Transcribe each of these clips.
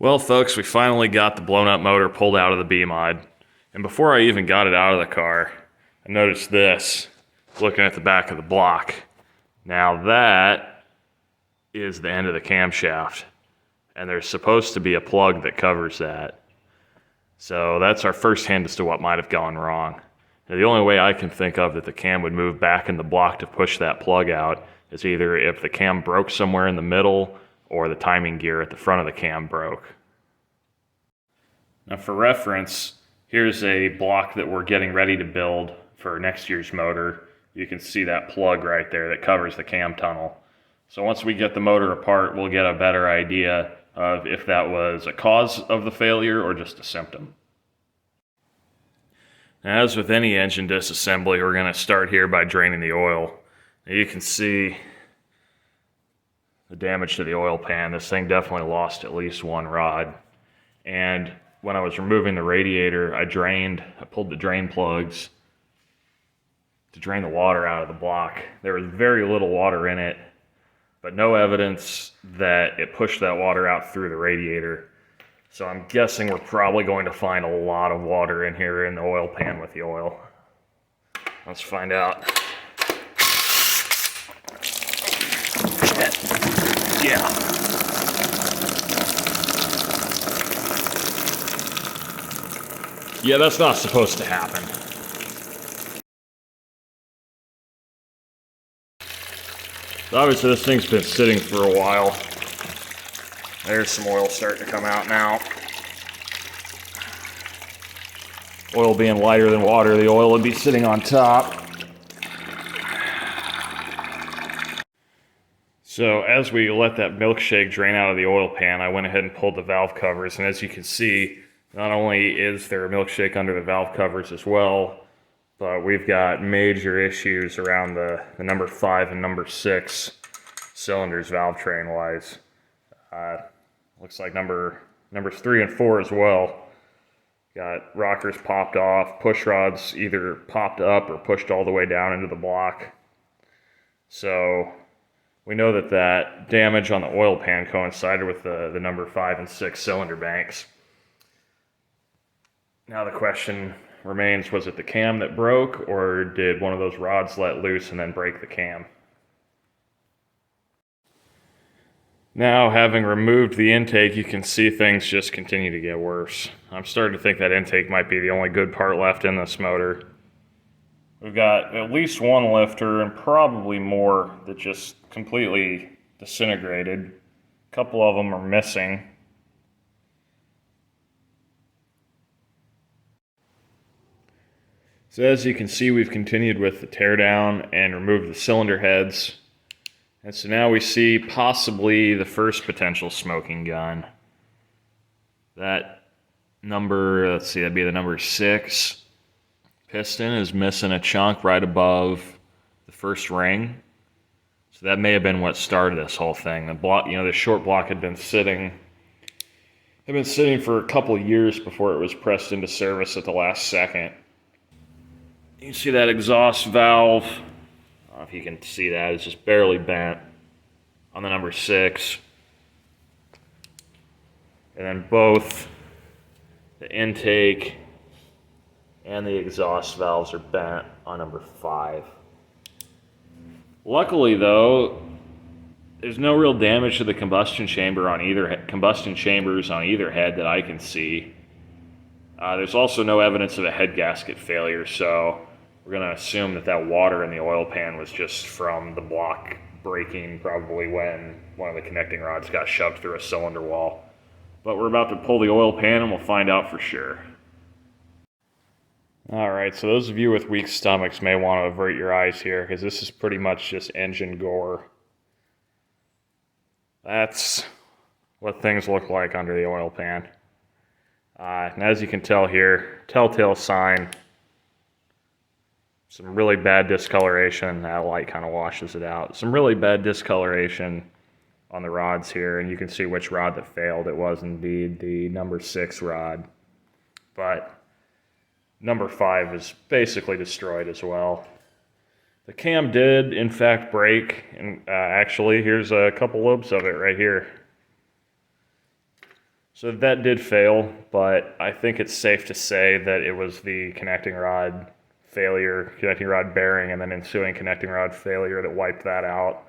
Well, folks, we finally got the blown up motor pulled out of the B-Mod. And before I even got it out of the car, I noticed this, looking at the back of the block. Now that is the end of the camshaft. And there's supposed to be a plug that covers that. So that's our first hint as to what might have gone wrong. Now, the only way I can think of that the cam would move back in the block to push that plug out is either if the cam broke somewhere in the middle or the timing gear at the front of the cam broke. Now for reference, here's a block that we're getting ready to build for next year's motor. You can see that plug right there that covers the cam tunnel. So once we get the motor apart, we'll get a better idea of if that was a cause of the failure or just a symptom. Now, as with any engine disassembly, we're going to start here by draining the oil. Now you can see the damage to the oil pan. This thing definitely lost at least one rod. And when I was removing the radiator, I pulled the drain plugs to drain the water out of the block. There was very little water in it, but no evidence that it pushed that water out through the radiator. So I'm guessing we're probably going to find a lot of water in here in the oil pan with the oil. Let's find out. Yeah. Yeah, that's not supposed to happen. Obviously this thing's been sitting for a while. There's some oil starting to come out now. Oil being lighter than water, the oil would be sitting on top. So as we let that milkshake drain out of the oil pan, I went ahead and pulled the valve covers, and as you can see, not only is there a milkshake under the valve covers as well, but we've got major issues around the number 5 and number 6 cylinders valve train wise. Looks like numbers 3 and 4 as well. Got rockers popped off, push rods either popped up or pushed all the way down into the block. So we know that damage on the oil pan coincided with the number 5 and 6 cylinder banks. Now the question remains, was it the cam that broke, or did one of those rods let loose and then break the cam? Now, having removed the intake, you can see things just continue to get worse. I'm starting to think that intake might be the only good part left in this motor. We've got at least one lifter and probably more that just completely disintegrated. A couple of them are missing. So as you can see, we've continued with the teardown and removed the cylinder heads. And so now we see possibly the first potential smoking gun. That number, let's see, that'd be the number 6 piston is missing a chunk right above the first ring. So that may have been what started this whole thing. The block, the short block had been sitting for a couple of years before it was pressed into service at the last second. You can see that exhaust valve, I don't know if you can see that, it's just barely bent on the number 6. And then both the intake and the exhaust valves are bent on number 5. Luckily though, there's no real damage to the combustion chambers on either head that I can see. There's also no evidence of a head gasket failure, so we're going to assume that water in the oil pan was just from the block breaking, probably when one of the connecting rods got shoved through a cylinder wall. But we're about to pull the oil pan and we'll find out for sure. Alright, so those of you with weak stomachs may want to avert your eyes here, because this is pretty much just engine gore. That's what things look like under the oil pan. And as you can tell here, telltale sign, some really bad discoloration. That light kind of washes it out. Some really bad discoloration on the rods here, and you can see which rod that failed. It was indeed the number 6 rod, but number 5 is basically destroyed as well. The cam did in fact break, and actually here's a couple lobes of it right here. So that did fail, but I think it's safe to say that it was the connecting rod failure, connecting rod bearing, and then ensuing connecting rod failure that wiped that out,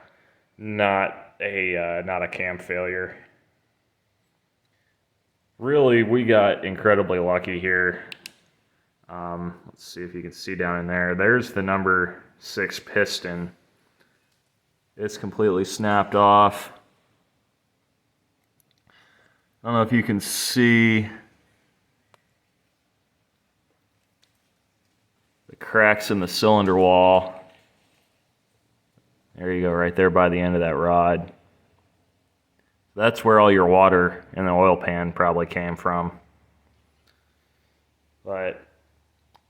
not a cam failure. Really, we got incredibly lucky here. Let's see if you can see down in there. There's the number 6 piston. It's completely snapped off. I don't know if you can see the cracks in the cylinder wall. There you go, right there by the end of that rod. That's where all your water in the oil pan probably came from. But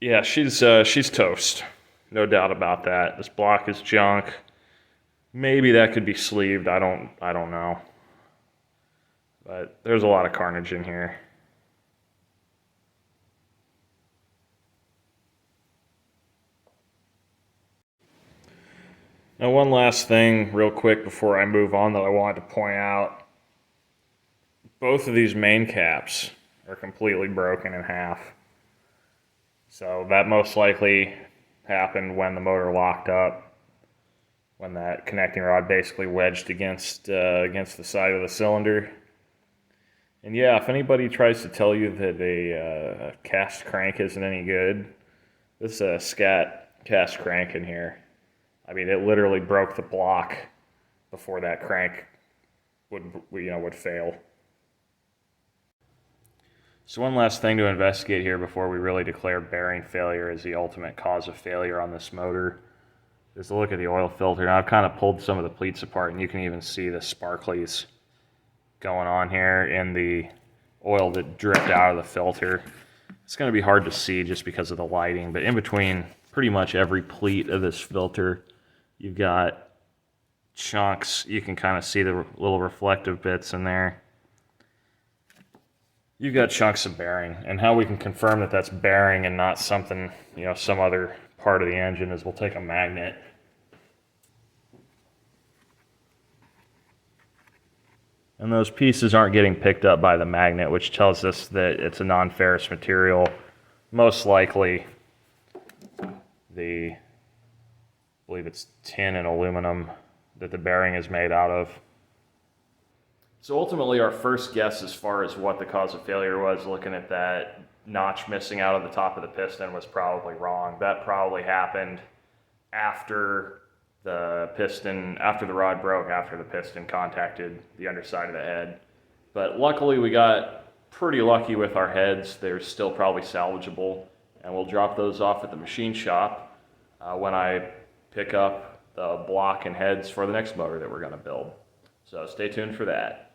yeah, she's toast. No doubt about that. This block is junk. Maybe that could be sleeved. I don't know. But there's a lot of carnage in here. Now, one last thing real quick before I move on that I wanted to point out. Both of these main caps are completely broken in half. So that most likely happened when the motor locked up, when that connecting rod basically wedged against the side of the cylinder. And yeah, if anybody tries to tell you that a cast crank isn't any good, this is a scat cast crank in here. I mean, it literally broke the block before that crank would fail. So one last thing to investigate here before we really declare bearing failure as the ultimate cause of failure on this motor is to look at the oil filter. Now I've kind of pulled some of the pleats apart, and you can even see the sparklies going on here in the oil that dripped out of the filter. It's going to be hard to see just because of the lighting, but in between pretty much every pleat of this filter, you've got chunks. You can kind of see the little reflective bits in there. You've got chunks of bearing, and how we can confirm that that's bearing and not something, some other part of the engine is we'll take a magnet. And those pieces aren't getting picked up by the magnet, which tells us that it's a non-ferrous material. Most likely I believe it's tin and aluminum that the bearing is made out of. So ultimately our first guess as far as what the cause of failure was, looking at that notch missing out of the top of the piston, was probably wrong. That probably happened after the rod broke, after the piston contacted the underside of the head. But luckily we got pretty lucky with our heads. They're still probably salvageable, and we'll drop those off at the machine shop when I pick up the block and heads for the next motor that we're going to build. So stay tuned for that.